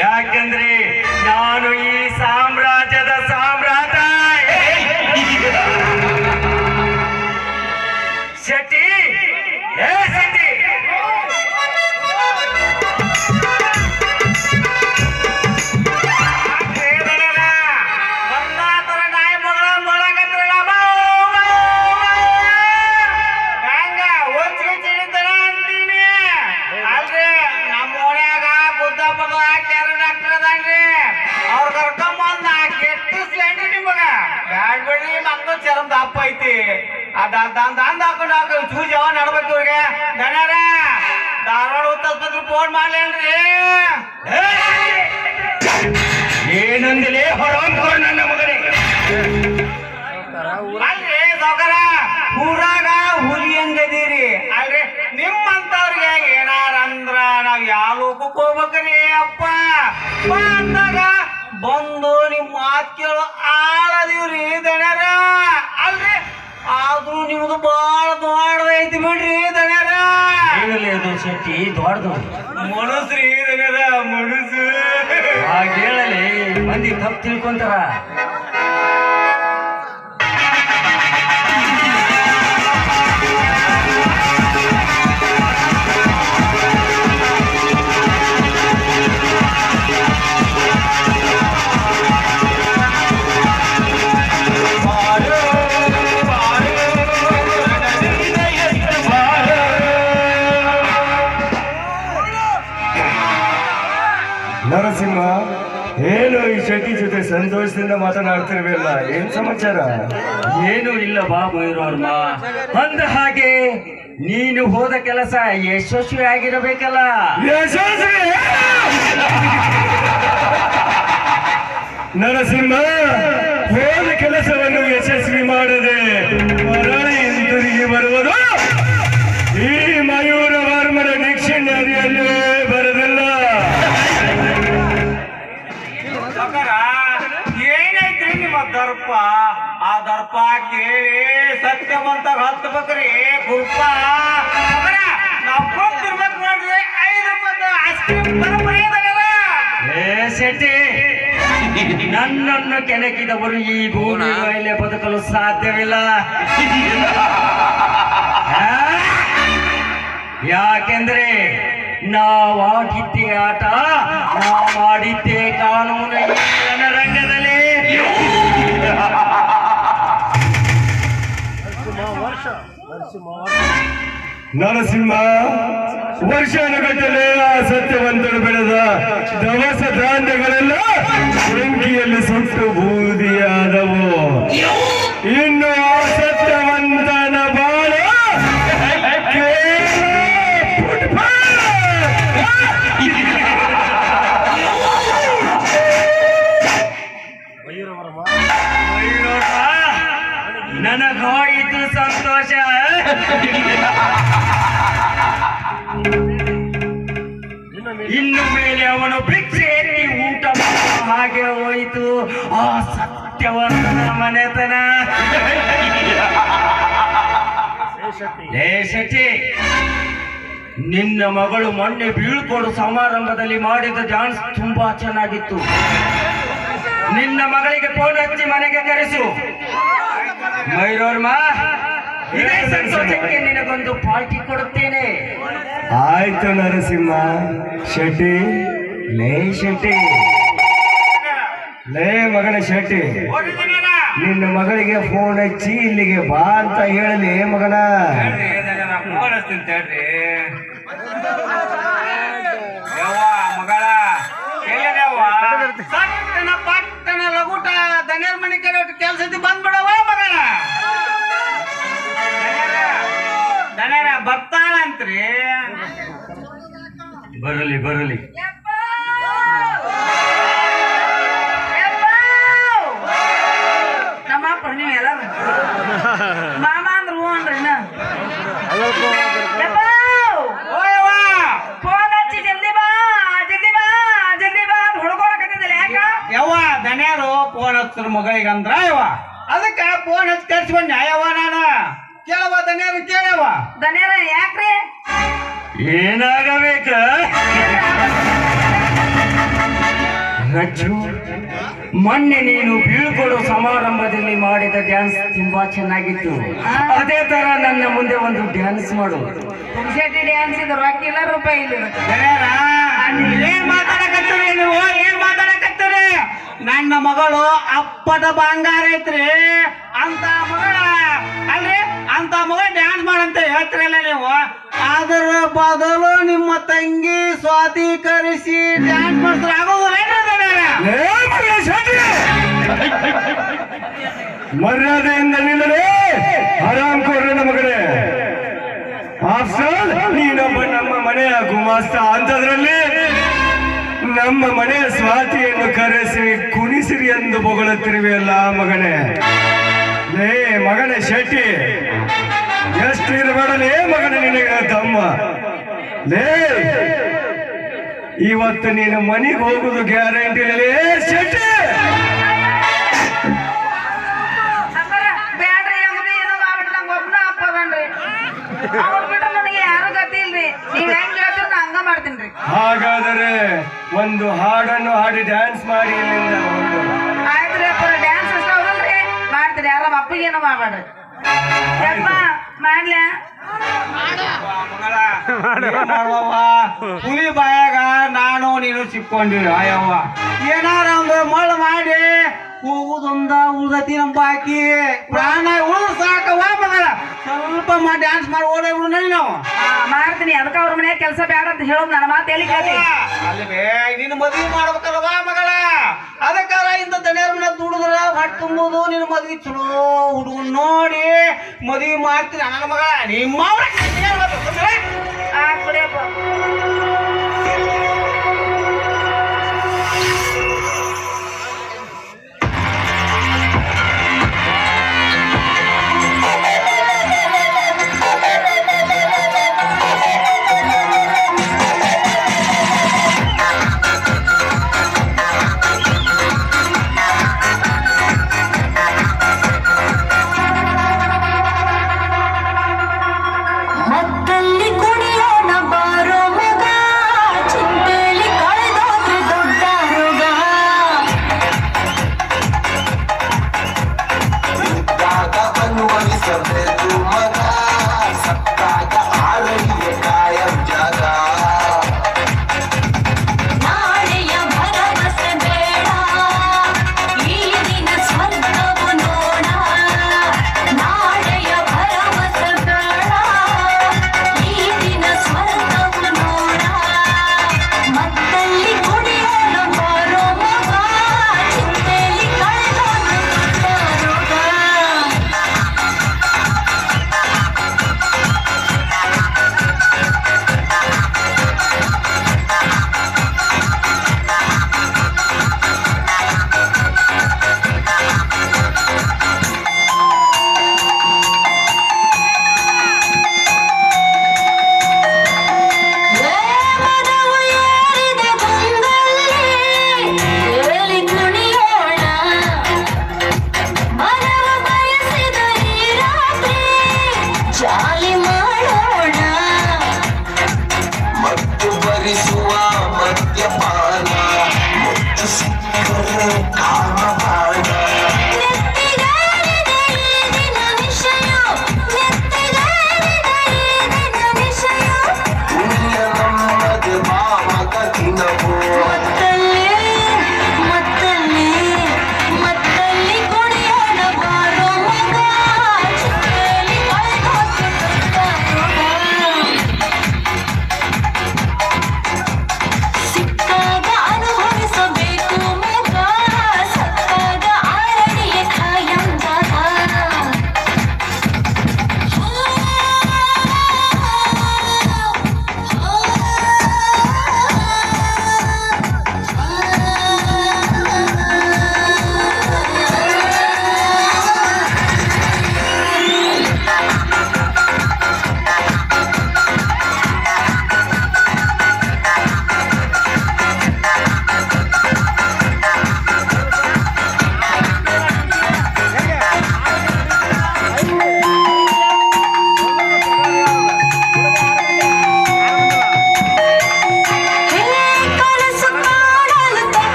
ಯಾಕಂದ್ರೆ ನಾನು ಈ ಸಾಮ್ರಾಜ್ಯದ ಸಾಮ್ರಾಟ ಶೆಟ್ಟಿ. ಶೆಟ್ಟಿ ಚರಮ್ ದಪ್ಪ ಐತಿ ದಂದ ಹಾಕೊಂಡು ಚೂಜ್ ಯಾವ ನಡ್ಬೇಕು ಇವ್ರಿಗೆ. ದಣ್ಯಾರ ಧಾರವಾಡ ಆಸ್ಪತ್ರೆ ಫೋನ್ ಮಾಡ್ಲೇನ್ರಿ? ಏನಂದಿಲೆ ಹೊರ ನನ್ನ ಮಗನಿಗೆ ಅಲ್ರಿ ಸೌಕರ ಊರಾಗ ಹುಲಿ ಹಂಗದೀರಿ ಅಲ್ರಿ. ನಿಮ್ಮಂತವ್ರಿಗೆ ಏನಾರ ಅಂದ್ರ ನಾವ್ ಯಾವ ಲೋಕಕ್ಕೆ ಹೋಗ್ಬೇಕ್ರಿ ಅಪ್ಪ ಅಂದಾಗ ಬಂದು ನಿಮ್ ಮಾತ್ ಕೇಳೋ ಆಳದೀವ್ರಿ ದಣ್ಯಾರ ಅಲ್ರಿ. ಆದ್ರೂ ನಿಮ್ದು ಬಾಳ ದೊಡ್ಡದೈತಿ ಬಿಡ್ರಿ ದಣ್ಯಾರ. ಹೇಳಲಿ ಶೆಟ್ಟಿ ದೊಡ್ಡದು ಮನಸ್ರಿ ದಣ್ಯಾರ ಮನಸ್ಸು. ಹೇಳಲಿ ಮಂದಿ ತಪ್ಪು ತಿಳ್ಕೊಂತಾರ. ನರಸಿಂಹ, ಏನು ಈ ಶೆಟ್ಟಿ ಜೊತೆ ಸಂತೋಷದಿಂದ ಮಾತನಾಡ್ತಿರ್ವಿಲ್ಲ, ಏನ್ ಸಮಾಚಾರ? ಏನು ಇಲ್ಲ ಬಾಬು ಇರೋರ್ಮ. ಅಂದ ಹಾಗೆ ನೀನು ಹೋದ ಕೆಲಸ ಯಶಸ್ವಿ ಆಗಿರಬೇಕಲ್ಲ. ಯಶಸ್ವಿ ನರಸಿಂಹ, ಹೋದ ಕೆಲಸವನ್ನು ಯಶಸ್ವಿ ಮಾಡದೆ ಮರಳಿ ಹಿಂತಿರುಗಿ ಬರುವುದು ಈ ಮಯೂರ ವರ್ಮನ ಡಿಕ್ಷನರಿಯಲ್ಲಿ ಬರದಿಲ್ಲ. ಏನೈತ್ರಿ ನಿಮ್ಮ ದರ್ಪ? ಆ ದರ್ಪ ಕೇಳಿ ಸತ್ಯವಂತ ಹತ್ಬೇಕ್ರಿ ಗುರುಪ. ನಾವ್ ಹೋಗ್ತಿರ್ಬೇಕು ನೋಡ್ರಿ 5 ರೂಪಾಯಿ ಐಸ್ ಕ್ರೀಮ್ ಬರಬರಿಯದಲ್ಲ. ಶೆಟ್ಟಿ, ನನ್ನನ್ನು ಕೆಣಕಿದವರು ಈ ಭೂಮಿ ಮೇಲೆ ಬದುಕಲು ಸಾಧ್ಯವಿಲ್ಲ. ಯಾಕೆಂದ್ರೆ ನಾವು ಆಡಿದ್ದೇ ಆಟ, ನಾವು ಮಾಡಿದ್ದೇ ಕಾನೂನು ರಂಗದಲ್ಲಿ. ನರಸಿಂಹ, ವರ್ಷಾನುಗಟ್ಟಲೆ ಆ ಸತ್ಯವಂತರು ಬೆಳೆದ ದವಸ ಧಾನ್ಯಗಳೆಲ್ಲ ಬೆಂಕಿಯಲ್ಲಿ ಸುಟ್ಟು ಬೂದಿಯಾದವು. ಇನ್ನು ಆ ಸತ್ಯವಂತನ ಬಾಳ ನನಗಾಯಿತು ಸಂತೋಷ. ಇನ್ನು ಮೇಲೆ ಅವನು ಭಿಕ್ಷೆ ಎತ್ತಿ ಊಟ ಮಾಡುವ ಹಾಗೆ ಹೋಯಿತು ಆ ಸತ್ಯವಂತನ ಮನೆತನ. ಶೆಟ್ಟಿ, ನಿನ್ನ ಮಗಳು ಮೊನ್ನೆ ಬೀಳ್ಕೊಡು ಸಮಾರಂಭದಲ್ಲಿ ಮಾಡಿದ ಡ್ಯಾನ್ಸ್ ತುಂಬಾ ಚೆನ್ನಾಗಿತ್ತು. ನಿನ್ನ ಮಗಳಿಗೆ ಫೋನ್ ಹಚ್ಚಿ ಮನೆಗೆ ಕರೆಸು. ಮೈರೋರ್ಮ, ಇದೇ ಸಂತೋಷಕ್ಕೆ ನಿನಗೊಂದು ಪಾರ್ಟಿ ಕೊಡುತ್ತೇನೆ. ಆಯ್ತು ನರಸಿಂಹ. ಶೆಟ್ಟಿ, ಲೇ ಶೆಟ್ಟಿ, ಲೇ ಮಗನ ಶೆಟ್ಟಿ, ನಿನ್ನ ಮಗಳಿಗೆ ಫೋನ್ ಹಚ್ಚಿ ಇಲ್ಲಿಗೆ ಬಾ ಅಂತ ಹೇಳಲಿ ಮಗನ. ಮಗಳ ಪಟ್ಟಣ ಪಟ್ಟಣ ಲಗುಟ ದನಿಯರ್ ಮನೆ ಕಡೆ ಕೆಲಸ ಬಂದ್ಬಿಡವ ಮಗಳ. ದನಿಯರ ಬರ್ತಾಳಂತ್ರಿ. ಬರಲಿ ಬರಲಿ. ನಮ್ಮ ಅಪ್ಪ ನೀವು ಎಲ್ಲಾರು ಮಾಮ ಅಂದ್ರ ಹೂ ಅನ್ರಿ ಫೋನ್ ಹಚ್ಚಿ ಜಲ್ದಿ ಬಾ ಜಲ್ದಿ ಬಾ ಜಲ್ದಿ ಬಾ ಅಂತ ಹುಡ್ಕೊಳಕತ್ತಿದ್ದಲ್ಲ ಯಾಕ ಯವ್ವ ದನ್ಯಾರು ಫೋನ್ ಹಚ್ಚಿದ್ರ ಮಗಳಿಗೆ ಅಂದ್ರ ಯವ್ವ ಅದಕ್ಕ ಫೋನ್ ಹಚ್ಚಿ ಕರ್ಸ್ಕೊಂಡ್ ಯವ್ವ ನಾನು ಕೇಳವ ದನ್ಯಾರು ಕೇಳವ ದನ್ಯಾರ ಯಾಕ್ರಿ ಏನಾಗಬೇಕ ರಜ್ಜು, ಮೊನ್ನೆ ನೀನು ಬೀಳ್ಕೊಡೋ ಸಮಾರಂಭದಲ್ಲಿ ಮಾಡಿದ ಡ್ಯಾನ್ಸ್ ತುಂಬಾ ಚೆನ್ನಾಗಿತ್ತು. ಅದೇ ತರ ನನ್ನ ಮುಂದೆ ಒಂದು ಡ್ಯಾನ್ಸ್ ಮಾಡು. ಪುಗ್ಸೆಟ್ಟಿ ಡ್ಯಾನ್ಸ್ ಇದು ರೊಕ್ಕ ಇಲ್ಲ ರೂಪಾಯಿ ಇಲ್ಲ ದನ್ಯಾರ ಏನ್ ಮಾತಾಡಕತ್ತೀರಿ ನೀವು ಏನ್ ಮಾತಾಡಕತ್ತೀರಿ? ನನ್ನ ಮಗಳು ಅಪ್ಪದ ಬಂಗಾರ ಐತ್ರಿ ಅಂತ ಮಗಳ ಅಲ್ರಿ ಅಂತ ಮಗ ಡ್ಯಾನ್ಸ್ ಮಾಡಂತ ಹೇಳ್ತಿರಲ್ಲ ನೀವು. ಅದರ ಬದಲು ನಿಮ್ಮ ತಂಗಿ ಸ್ವಾಧೀಕರಿಸಿ ಡ್ಯಾನ್ಸ್ ಮಾಡಿದ್ರೆ ಆಗೋದಿಲ್ಲ ಮರ್ಯಾದೆಯಿಂದ ನಿಲ್ಲಲೇ ಆರಾಮ್ ಕೋರ್ನ ಮಗಳೇ. ಆಫ್ಸರ್ ನೀನೊಬ್ಬ ನಮ್ಮ ಮನೆಯ ಗುಮಾಸ್ತ ಅಂತದ್ರಲ್ಲಿ ನಮ್ಮ ಮನೆಯ ಸ್ವಾತಿಯನ್ನು ಕರೆಸಿ ಕುಣಿಸಿರಿ ಎಂದು ಬೊಗಳುತ್ತಿರುವೆಯಲ್ಲ ಮಗನೇ. ಲೇ ಮಗನೇ ಶೆಟ್ಟಿ, ಎಷ್ಟು ಇರಬೇಡಲೇ ಮಗನೇ ನಿನಗೆ ತಮ್ಮ. ಲೇ ಇವತ್ತು ನೀನು ಮನೆಗೆ ಹೋಗುದು ಗ್ಯಾರಂಟಿ ಲೇ ಶೆಟ್ಟಿ. ಬ್ಯಾಡ್ರಿ ಅಂಗಡಿ ಏನೋ ಮಾಡ್ಬಿಟ್ಟು ನಂಗೆ ಒಬ್ಬನ ಅಪ್ಪ ಅದನ್ರಿ ಅವ್ರು ಬಿಟ್ರೆ ನನಗೆ ಯಾರು ಗತಿ ಇಲ್ರಿ ನೀವ್ ಹೆಂಗ್ ಹೇಳ್ತೀರ ನಾ ಹಂಗ ಮಾಡ್ತೀನಿ. ಹಾಗಾದರೆ ಒಂದು ಹಾಡನ್ನು ಹಾಡಿ ಡ್ಯಾನ್ಸ್ ಮಾಡಿ ಇಲ್ಲಿಂದ ಹೊರಡು. ಆಯ್ತ್ರಿ ಅಪ್ಪ ಡ್ಯಾನ್ಸ್ ಇಷ್ಟ ಅವ್ರಲ್ರಿ ಮಾಡ್ತೀರಿ ಯಾರ ಅಪ್ಪಿಗೆ ಏನೋ ಮಾಡ್ಬೇಡ್ರಿ. ಯಪ್ಪ ಮಾಡ್ಲ್ಯಾ ಮಾಡುವವ್ವ ಹುಲಿ ಬಾಯಾಗ ನಾನು ನೀನು ಸಿಕ್ಕೊಂಡಿವಿ ಅಯ್ಯವ್ವ. ಏನಾರ ಒಂದು ಮಳ್ಳು ಮಾಡಿ ಹೋಗುದೊಂದ ಉಳ್ದತಿ ನಮ್ಮ ಬಾಕಿ ಪ್ರಾಣ ಉಳಿದು ಸಾಕವ್ವ ಮಗಳ. ಸ್ವಲ್ಪ ಮಾಡಿ ಡ್ಯಾನ್ಸ್ ಮಾಡಿ ಓಡೇ ಬಿಡು ನಡಿ ನಾವು. ಮಾಡ್ತೀನಿ ಅದಕ್ಕೆ ಅವ್ರ ಮನೆ ಕೆಲಸ ಬೇಡ ಅಂತ ಹೇಳೋದು ನನ್ನ ಮಾತು ಎಲ್ಲಿ ಕೇಳಿ ಅಲ್ವೇ ನಿನ್ನ ಮದ್ವಿ ಮಾಡ್ಬೇಕಲ್ವಾ ಮಗಳ. ಅದಕ್ಕಾರ ಇಂಥ ದಣಿಯರ ಮನೆ ದುಡಿದ್ರ ಹೊಟ್ಟೆ ತುಂಬುದು ನಿನ್ನ ಮದ್ವಿ ಚಲೋ ಹುಡುಗನ್ ನೋಡಿ ಮದ್ವಿ ಮಾಡ್ತೀನಿ ನನ್ನ ಮಗಳ. ನಿಮ್ಮ ಆಗ್ಬಿಡಿಯಪ್ಪ ಮತ್ತಲ್ಲಿ ಕುಡಿಯೋಣ ಬಾರೋ ಮಗ, ಚಿಂತೆಲಿ ಕಳೆದೋದ್ರೆ ದೊಡ್ಡ ರೋಗ. ಇದ್ದಾಗ ಅನುಭವಿಸಬೇಕು ಮಗ, ಸತ್ತಾಗ ಆರಳಿಯ ಕಾಯಂ ಜಾಗ. ನಾಳೆಯ ಭರವಸೆ ಬೇಡ, ಈ ದಿನ ಸ್ವರ್ಗವು ನೋಡ. ನಾಳೆಯ ಭರವಸೆ ಬೇಡ, ಈ ದಿನ ಸ್ವರ್ಗವು ನೋಡ. ಮತ್ತಲ್ಲಿ ಕುಡಿಯೋಣ ಬಾರೋ ಮಗ, ಚಿಂತೆಲಿ ಕಳೆದೋದ್ರೆ ದೊಡ್ಡ ರೋಗ. ಮರವು ಏರಿದೆ ಬಂದಲ್ಲಿ, ಏಳಿ ಕುಣಿಯೋಣ. ಮರವು ಬಯಸಿದ ಈ ರಾತ್ರಿ, ಜಾಲಿ ಮಾಡೋಣ. ಮತ್ತು ಭರಿಸುವ ಮದ್ಯಪಾನ, ಮುತ್ತು ಸಿಕ್ಕರೆ ಕಾಮಬಾಣ. ನೆತ್ತಿಗೇರಿದೆ ಈ ದಿನ ವಿಷಯ, ನೆತ್ತಿಗೇರಿದೆ ಈ ದಿನ ವಿಷಯ. ಪುಣ್ಯ ನಮ್ಮದು ಮಾಮಕ ದಿನವೋ.